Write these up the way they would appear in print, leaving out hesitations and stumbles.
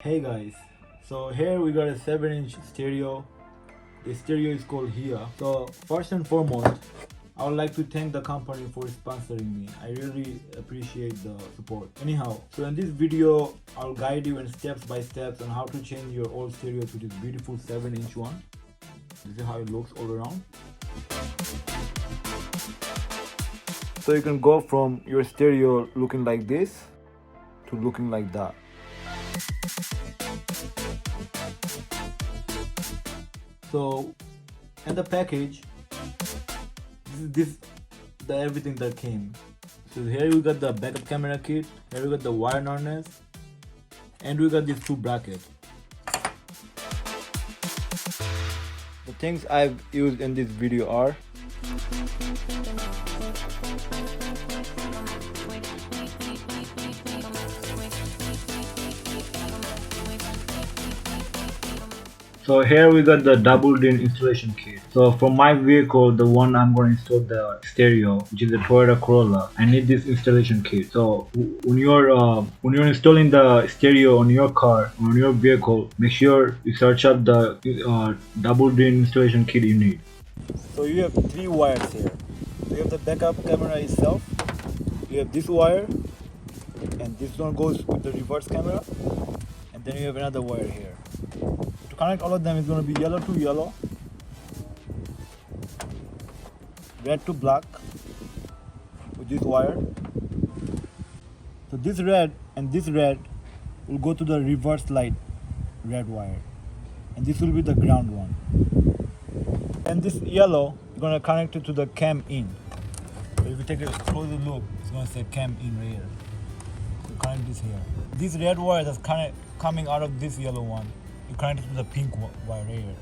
Hey guys, so here we got a 7-inch stereo. The stereo is called Hieha. So first and foremost, I would like to thank the company for sponsoring me. I really appreciate the support. Anyhow, so in this video, I'll guide you in steps by steps on how to change your old stereo to this beautiful 7-inch one. This is how it looks all around. So you can go from your stereo looking like this to looking like that. So in the package, this is the everything that came. So here we got the backup camera kit, here we got the wire harness, and we got these two brackets. The things I've used in this video are so here we got the double DIN installation kit. So for my vehicle, the one I'm going to install the stereo, which is the Toyota Corolla, I need this installation kit. So when you're installing the stereo on your car, on your vehicle, make sure you search up the double DIN installation kit you need. So you have three wires here. You have the backup camera itself. You have this wire, and this one goes with the reverse camera, and then you have another wire here. To connect all of them is going to be yellow to yellow, red to black with this wire. So this red and this red will go to the reverse light red wire, and this will be the ground one. And this yellow, you're going to connect it to the cam in. So if you take a closer look, it's going to say cam in right here. So connect this here. This red wire that's coming out of this yellow one, you connect it to the pink wire right here.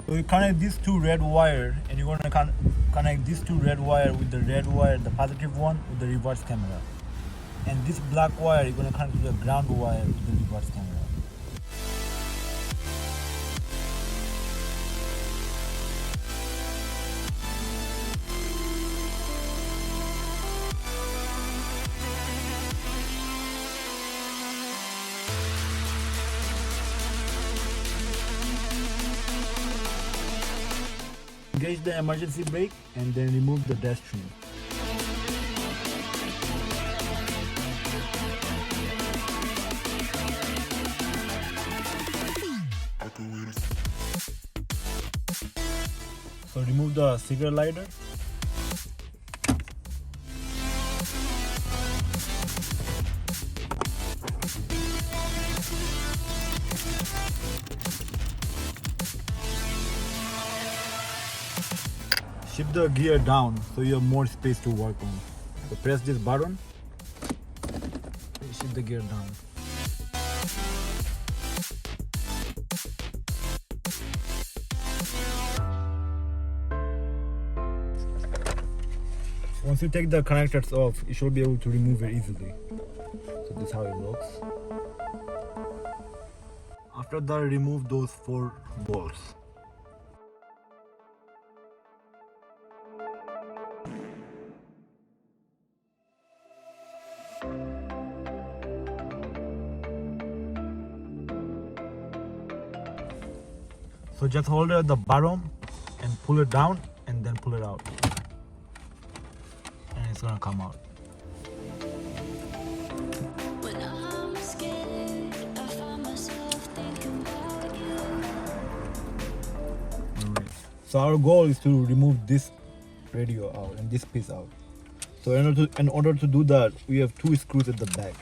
So you connect these two red wire, and you're going to connect these two red wire with the red wire, the positive one, with the reverse camera. And this black wire, you're going to connect to the ground wire with the reverse camera. Engage the emergency brake and then remove the dash trim. So remove the cigarette lighter. Shift the gear down so you have more space to work on. So press this button and shift the gear down. Once you take the connectors off, you should be able to remove it easily. So this is how it looks. After that, remove those 4 bolts. So just hold it at the bottom and pull it down and then pull it out. And it's gonna come out. Alright. So our goal is to remove this radio out and this piece out. So in order to do that, we have 2 screws at the back.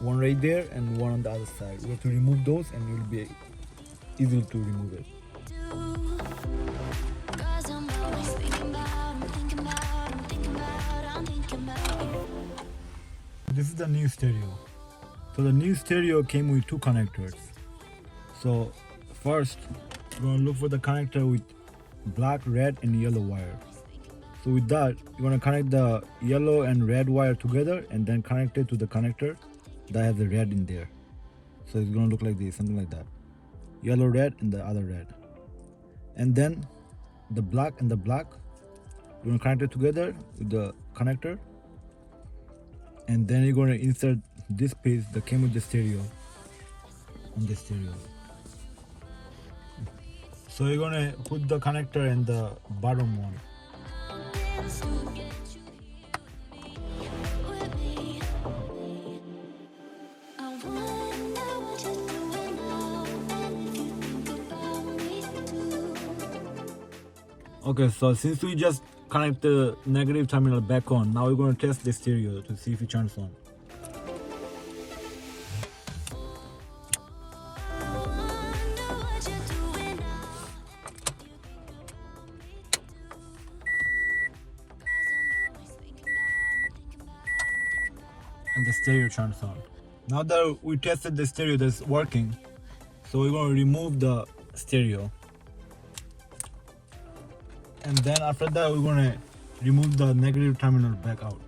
One right there and one on the other side. We have to remove those and it will be easy to remove it. This is the new stereo. So the new stereo came with 2 connectors. So first, you're going to look for the connector with black, red and yellow wire. So with that, you're going to connect the yellow and red wire together and then connect it to the connector that has the red in there. So it's going to look like this, something like that. Yellow, red and the other red. And then the black and the black, you're going to connect it together with the connector. And then you're going to insert this piece that came with the stereo on the stereo. So you're gonna put the connector in the bottom one. Okay, so since we just connect the negative terminal back on, now we're going to test the stereo to see if it turns on. And the stereo turns on. Now that we tested the stereo that's working, so we're going to remove the stereo. And then after that, we're going to remove the negative terminal back out.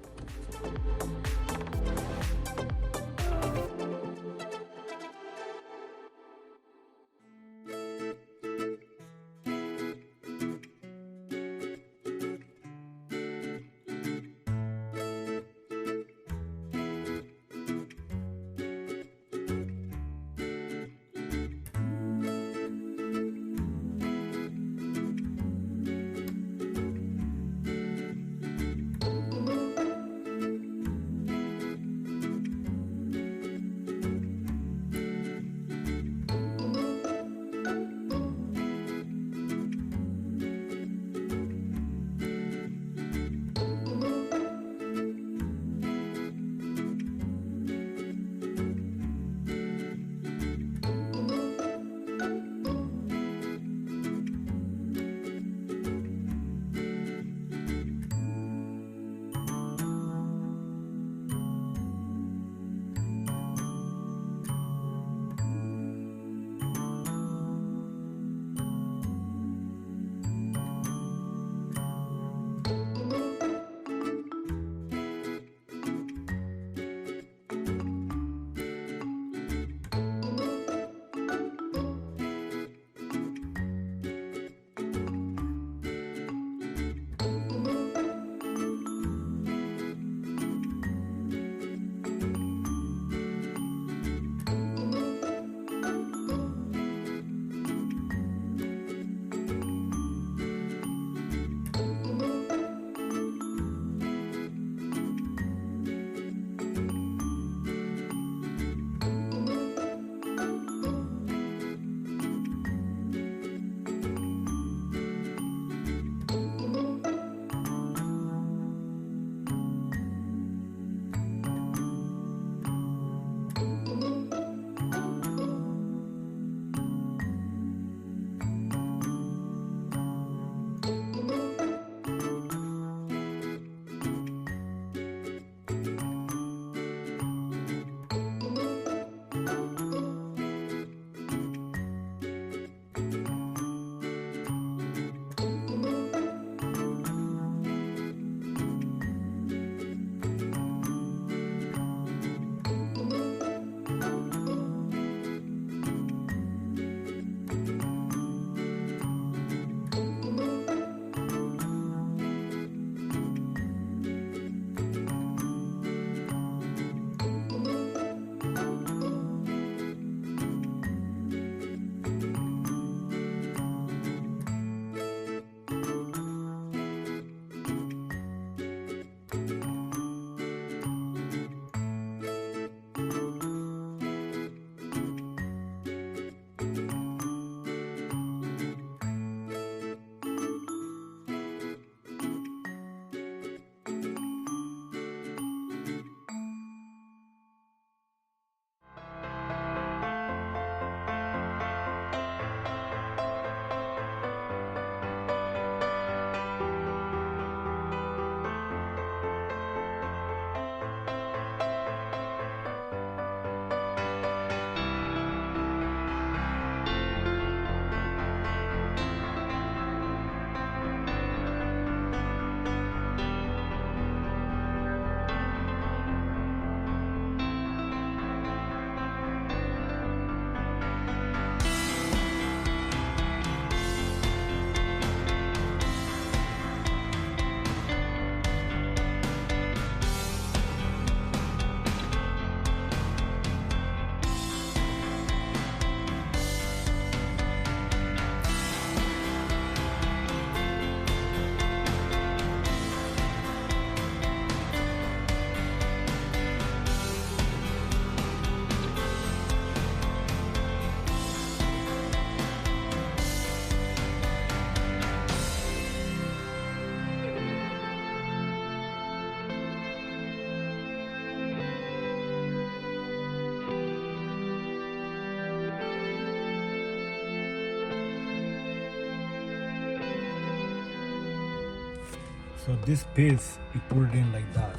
So this piece, you put it in like that,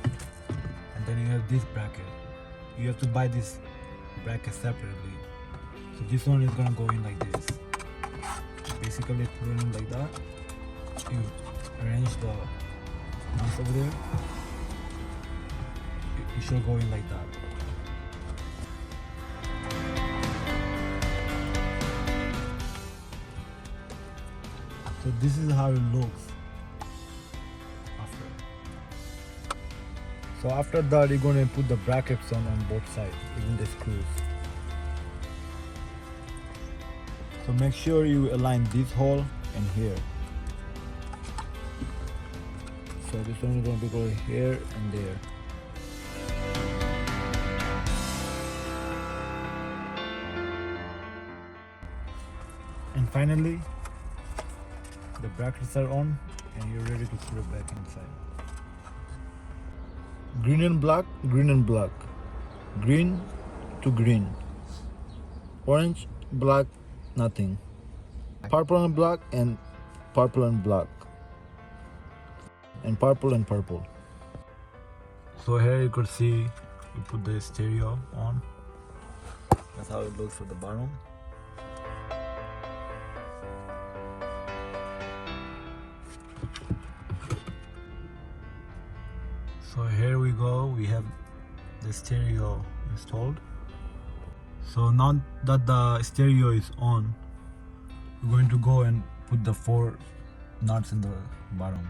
and then you have this bracket. You have to buy this bracket separately. So this one is gonna go in like this. Basically, put it in like that. You arrange the nuts over there. It should go in like that. So this is how it looks after. So after that, you're going to put the brackets on both sides, even the screws. So make sure you align this hole and here. So this one is going to go here and there. And finally, the brackets are on and you're ready to put it back inside. Green and black, green and black. Green to green. Orange, black, nothing. Purple and black and purple and black. And purple. So here you could see you put the stereo on. That's how it looks for the bottom. So here we go, we have the stereo installed. So now that the stereo is on, we're going to go and put the 4 nuts in the bottom.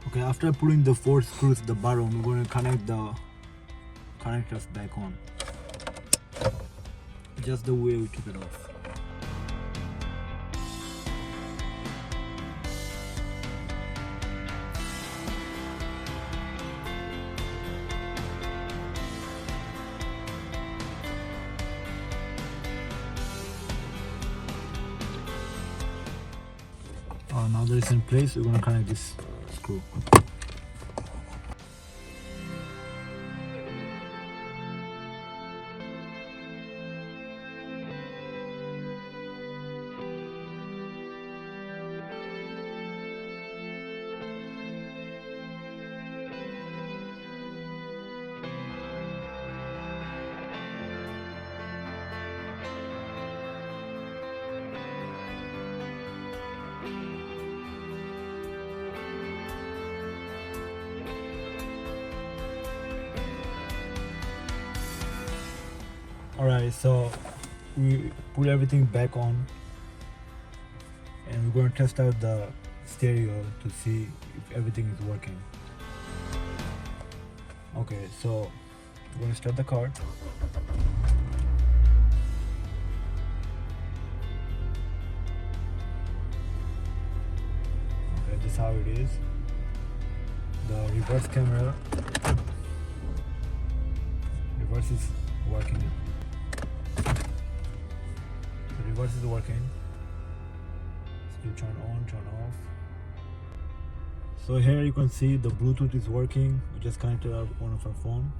Okay, after putting the 4 screws at the bottom, we're going to connect the connectors back on. Just the way we took it off. Now that it's in place, we're going to connect this screw. Alright, so we put everything back on and we're going to test out the stereo to see if everything is working. Okay, so we're going to start the car. Okay, this is how it is. The reverse camera, reverse is working. Reverse is working. So you turn on, turn off. So here you can see the Bluetooth is working. We just connected one of our phone.